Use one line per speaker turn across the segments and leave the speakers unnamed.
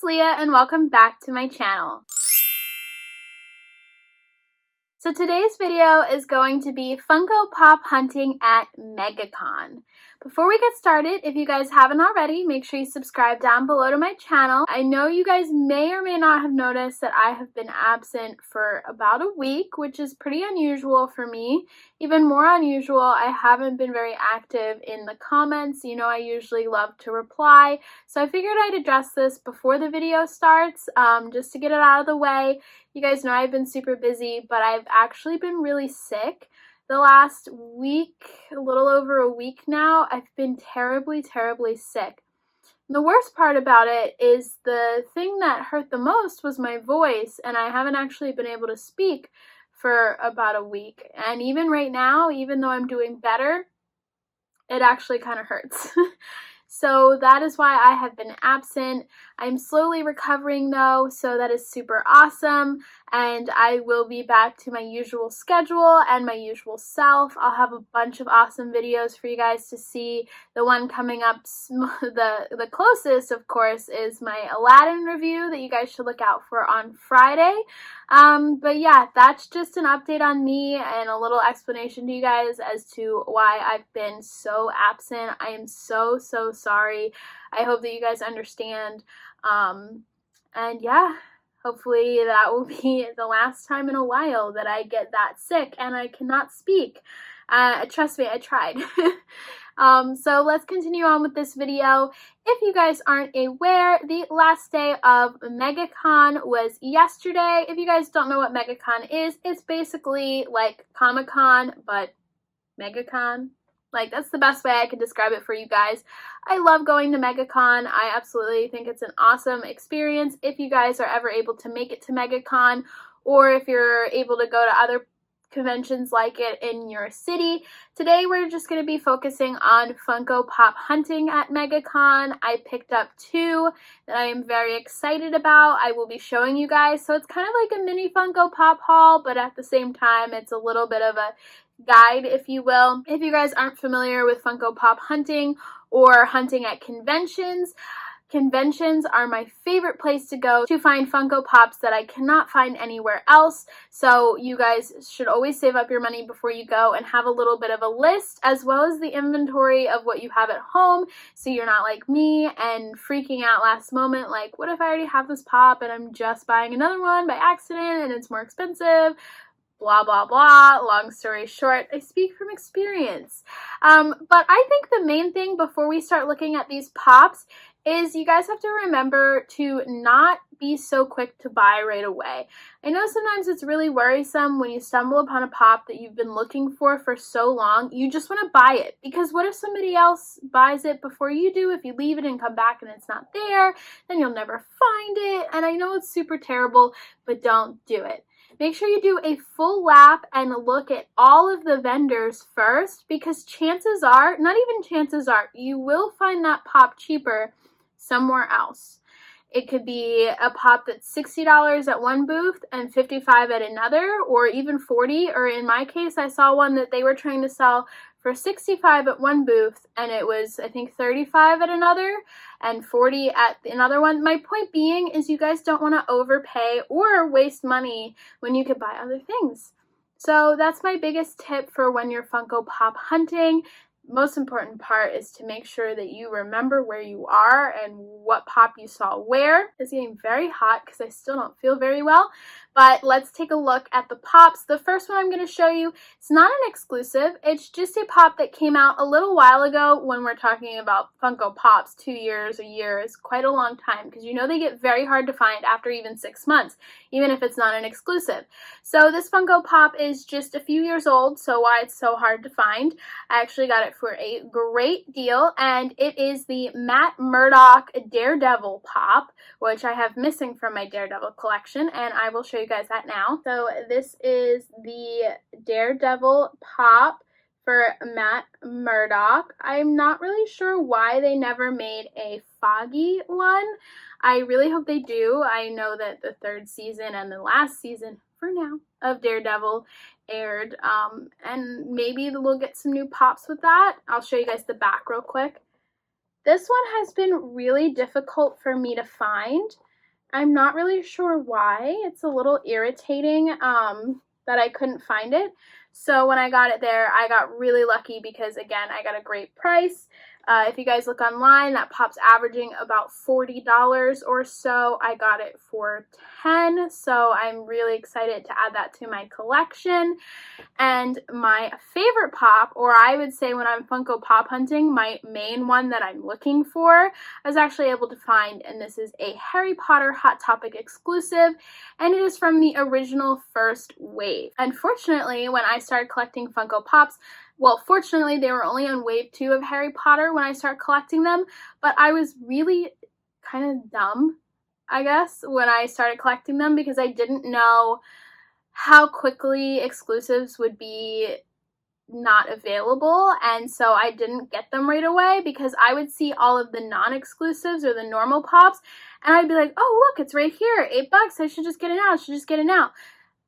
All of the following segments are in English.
it's Leah and welcome back to my channel. So today's video is going to be Funko Pop hunting at MEGACON. Before we get started, if you guys haven't already, make sure you subscribe down below to my channel. I know you guys may or may not have noticed that I have been absent for about a week, which is pretty unusual for me. Even more unusual, I haven't been very active in the comments. You know, I usually love to reply. So I figured I'd address this before the video starts, just to get it out of the way. You guys know I've been super busy, but I've actually been really sick. The last week, a little over a week now, I've been terribly, terribly sick. And the worst part about it is the thing that hurt the most was my voice, and I haven't actually been able to speak for about a week. And even right now, even though I'm doing better, it actually kind of hurts. So that is why I have been absent. I'm slowly recovering though, so that is super awesome. And I will be back to my usual schedule and my usual self. I'll have a bunch of awesome videos for you guys to see. The one coming up, the closest, of course, is my Aladdin review that you guys should look out for on Friday. But yeah, that's just an update on me and a little explanation to you guys as to why I've been so absent. I am so sorry. I hope that you guys understand. And yeah, hopefully that will be the last time in a while that I get that sick and I cannot speak. Trust me, I tried. So let's continue on with this video. If you guys aren't aware, the last day of MEGACON was yesterday. If you guys don't know what MEGACON is, it's basically like Comic-Con, but MEGACON. Like, that's the best way I can describe it for you guys. I love going to MEGACON. I absolutely think it's an awesome experience. If you guys are ever able to make it to MEGACON, or if you're able to go to other conventions like it in your city. Today we're just going to be focusing on Funko Pop hunting at MEGACON. I picked up 2 that I am very excited about. I will be showing you guys. So it's kind of like a mini Funko Pop haul, but at the same time it's a little bit of a guide, if you will. If you guys aren't familiar with Funko Pop hunting or hunting at conventions, conventions are my favorite place to go to find Funko Pops that I cannot find anywhere else. So you guys should always save up your money before you go and have a little bit of a list as well as the inventory of what you have at home, so you're not like me and freaking out last moment like, what if I already have this pop and I'm just buying another one by accident and it's more expensive? Blah, blah, blah. Long story short, I speak from experience. But I think the main thing before we start looking at these pops is you guys have to remember to not be so quick to buy right away. I know sometimes it's really worrisome when you stumble upon a pop that you've been looking for so long. You just want to buy it, because what if somebody else buys it before you do? If you leave it and come back and it's not there, then you'll never find it. And I know it's super terrible, but don't do it. Make sure you do a full lap and look at all of the vendors first, because chances are, not even chances are, you will find that pop cheaper somewhere else. It could be a pop that's $60 at one booth and $55 at another, or even $40, or in my case, I saw one that they were trying to sell for $65 at one booth, and it was, I think, $35 at another, and $40 at another one. My point being is you guys don't want to overpay or waste money when you could buy other things. So that's my biggest tip for when you're Funko Pop hunting. Most important part is to make sure that you remember where you are and what pop you saw where. It's getting very hot because I still don't feel very well. But let's take a look at the pops. The first one I'm going to show you, it's not an exclusive. It's just a pop that came out a little while ago. When we're talking about Funko Pops, 2 years, a year is quite a long time, because you know they get very hard to find after even 6 months, even if it's not an exclusive. So this Funko Pop is just a few years old, so why it's so hard to find. I actually got it for a great deal, and it is the Matt Murdock Daredevil pop, which I have missing from my Daredevil collection, and I will show you guys that now. So this is the Daredevil pop for Matt Murdock. I'm not really sure why they never made a Foggy one. I really hope they do. I know that the 3rd season and the last season, for now, of Daredevil aired, and maybe we'll get some new pops with that. I'll show you guys the back real quick. This one has been really difficult for me to find. I'm not really sure why. It's a little irritating that I couldn't find it. So when I got it there, I got really lucky because, again, I got a great price. If you guys look online, that pop's averaging about $40 or so. I got it for $10, so I'm really excited to add that to my collection. And my favorite pop, or I would say when I'm Funko Pop hunting, my main one that I'm looking for, I was actually able to find, and this is a Harry Potter Hot Topic exclusive, and it is from the original first wave. Unfortunately, when I started collecting Funko Pops, well, fortunately, they were only on wave 2 of Harry Potter when I started collecting them, but I was really kind of dumb, I guess, when I started collecting them because I didn't know how quickly exclusives would be not available, and so I didn't get them right away because I would see all of the non-exclusives or the normal pops, and I'd be like, oh, look, it's right here, $8, I should just get it now,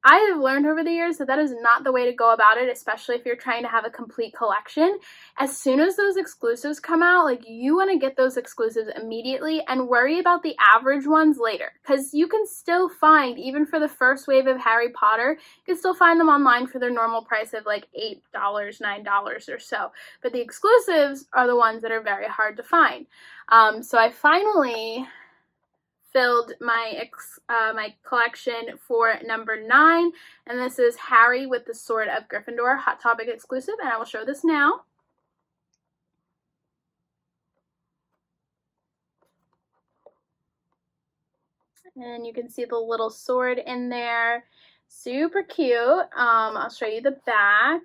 I have learned over the years that that is not the way to go about it, especially if you're trying to have a complete collection. As soon as those exclusives come out, like, you want to get those exclusives immediately and worry about the average ones later, because you can still find, even for the first wave of Harry Potter, you can still find them online for their normal price of like $8, $9 or so. But the exclusives are the ones that are very hard to find. So I finally filled my collection for number 9, and this is Harry with the Sword of Gryffindor, Hot Topic exclusive, and I will show this now. And you can see the little sword in there. Super cute. I'll show you the back,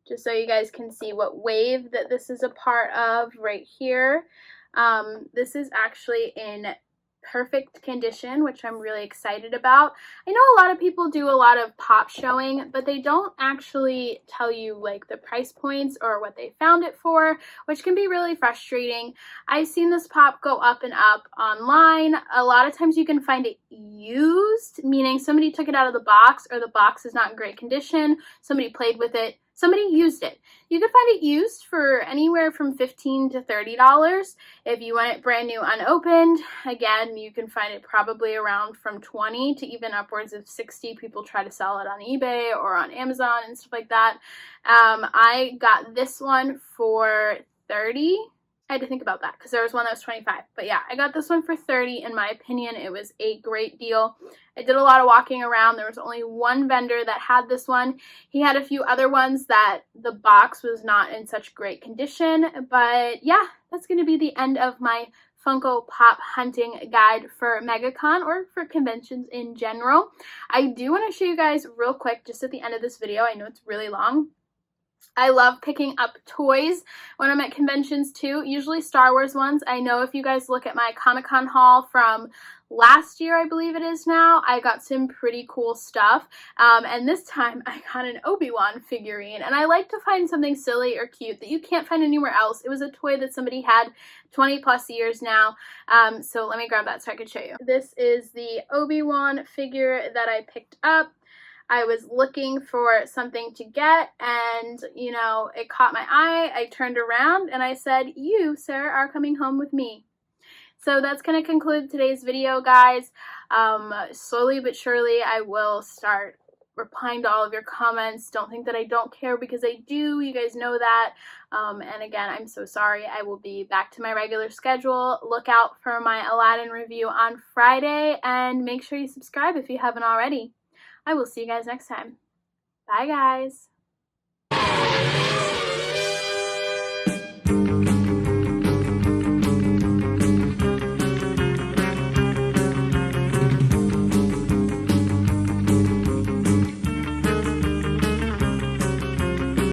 just so you guys can see what wave that this is a part of right here. This is actually in perfect condition, which I'm really excited about. I know a lot of people do a lot of pop showing, but they don't actually tell you like the price points or what they found it for, which can be really frustrating. I've seen this pop go up and up online. A lot of times you can find it used, meaning somebody took it out of the box, or the box is not in great condition, somebody played with it, somebody used it. You can find it used for anywhere from $15 to $30. If you want it brand new unopened, again, you can find it probably around from $20 to even upwards of $60. People try to sell it on eBay or on Amazon and stuff like that. I got this one for $30. I had to think about that because there was one that was $25. But yeah, I got this one for $30. In my opinion, it was a great deal. I did a lot of walking around. There was only one vendor that had this one. He had a few other ones that the box was not in such great condition. But yeah, that's going to be the end of my Funko Pop hunting guide for MEGACON, or for conventions in general. I do want to show you guys real quick, just at the end of this video. I know it's really long. I love picking up toys when I'm at conventions too, usually Star Wars ones. I know if you guys look at my Comic-Con haul from last year, I believe it is now, I got some pretty cool stuff. And this time I got an Obi-Wan figurine, and I like to find something silly or cute that you can't find anywhere else. It was a toy that somebody had 20 plus years now. So let me grab that so I can show you. This is the Obi-Wan figure that I picked up. I was looking for something to get, and, you know, it caught my eye. I turned around and I said, you, sir, are coming home with me. So that's going to conclude today's video, guys. Slowly but surely, I will start replying to all of your comments. Don't think that I don't care, because I do. You guys know that. And again, I'm so sorry. I will be back to my regular schedule. Look out for my Aladdin review on Friday, and make sure you subscribe if you haven't already. I will see you guys next time. Bye, guys.